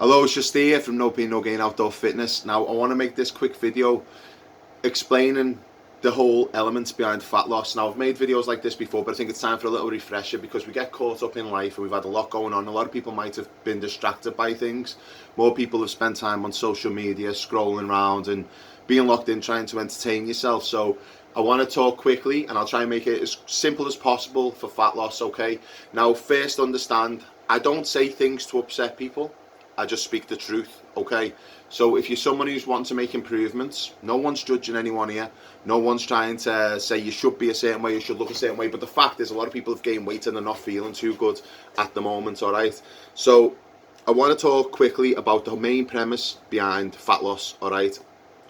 Hello, it's just here from No Pain No Gain Outdoor Fitness. Now I want to make this quick video explaining the whole elements behind fat loss. Now I've made videos like this before, but I think it's time for a little refresher because we get caught up in life and we've had a lot going on. A lot of people might have been distracted by things. More people have spent time on social media, scrolling around and being locked in trying to entertain yourself. So I want to talk quickly and I'll try and make it as simple as possible for fat loss, okay? Now first understand, I don't say things to upset people. I just speak the truth, okay? So if you're someone who's wanting to make improvements, no one's judging anyone here. No one's trying to say you should be a certain way, you should look a certain way. But the fact is a lot of people have gained weight and they're not feeling too good at the moment, all right? So I want to talk quickly about the main premise behind fat loss, all right?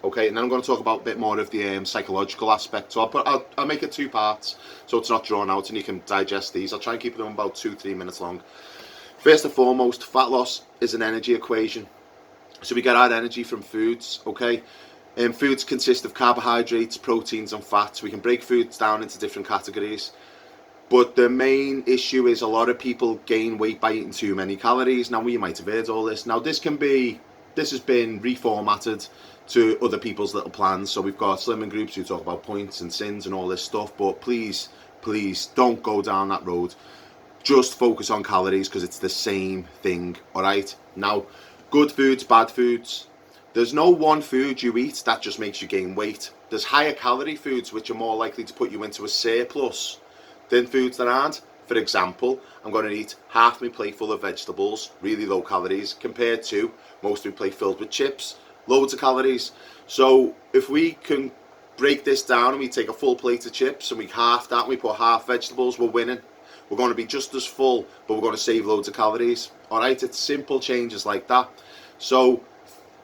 Okay, and then I'm going to talk about a bit more of the psychological aspect. So I'll make it 2 parts so it's not drawn out and you can digest these. I'll try and keep them about 2-3 minutes long. First and foremost, fat loss is an energy equation. So we get our energy from foods, okay? Foods consist of carbohydrates, proteins and fats. We can break foods down into different categories. But the main issue is a lot of people gain weight by eating too many calories. Now, you might have heard all this. Now, this has been reformatted to other people's little plans. So we've got slimming groups who talk about points and sins and all this stuff. But please, please don't go down that road. Just focus on calories because it's the same thing, all right? Now, good foods, bad foods. There's no one food you eat that just makes you gain weight. There's higher calorie foods which are more likely to put you into a surplus than foods that aren't. For example, I'm going to eat half my plate full of vegetables, really low calories, compared to most of my plate filled with chips, loads of calories. So if we can break this down and we take a full plate of chips and we half that and we put half vegetables, we're winning. We're going to be just as full, but we're going to save loads of calories. All right, it's simple changes like that. So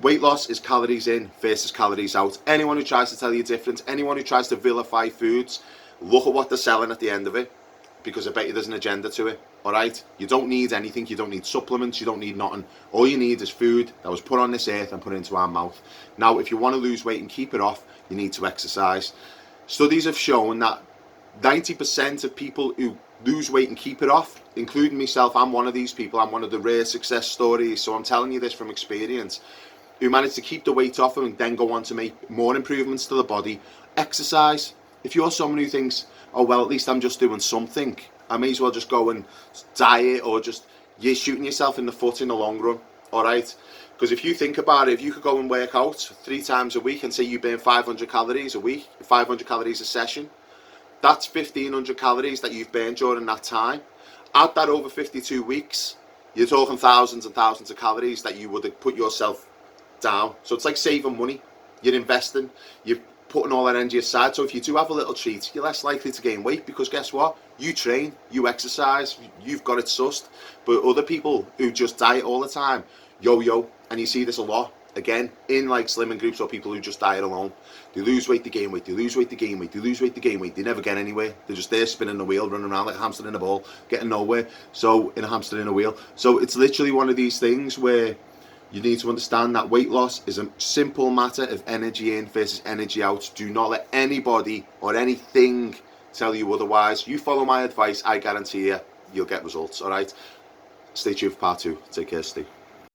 weight loss is calories in versus calories out. Anyone who tries to tell you different, anyone who tries to vilify foods, look at what they're selling at the end of it, because I bet you there's an agenda to it. All right, you don't need anything. You don't need supplements. You don't need nothing. All you need is food that was put on this earth and put into our mouth. Now, if you want to lose weight and keep it off, you need to exercise. Studies have shown that 90% of people who lose weight and keep it off, including myself, I'm one of these people. I'm one of the rare success stories, so I'm telling you this from experience, who managed to keep the weight off and then go on to make more improvements to the body. Exercise. If you're someone who thinks, oh well, at least I'm just doing something, I may as well just go and diet, or you're shooting yourself in the foot in the long run, all right? Because if you think about it, if you could go and work out 3 times a week and say you burn 500 calories a week, 500 calories a session, that's 1,500 calories that you've burned during that time. Add that over 52 weeks, you're talking thousands and thousands of calories that you would have put yourself down. So it's like saving money. You're investing, you're putting all that energy aside. So if you do have a little treat, you're less likely to gain weight because guess what? You train, you exercise, you've got it sussed. But other people who just diet all the time, yo-yo, and you see this a lot, again, in like slimming groups or people who just diet alone. They lose weight, they gain weight, they lose weight, they gain weight, they lose weight, they gain weight. They never get anywhere. They're just there spinning the wheel, running around like a hamster in a ball, getting nowhere. So, in a hamster in a wheel. So it's literally one of these things where you need to understand that weight loss is a simple matter of energy in versus energy out. Do not let anybody or anything tell you otherwise. You follow my advice, I guarantee you'll get results, all right? Stay tuned for part 2. Take care, Steve.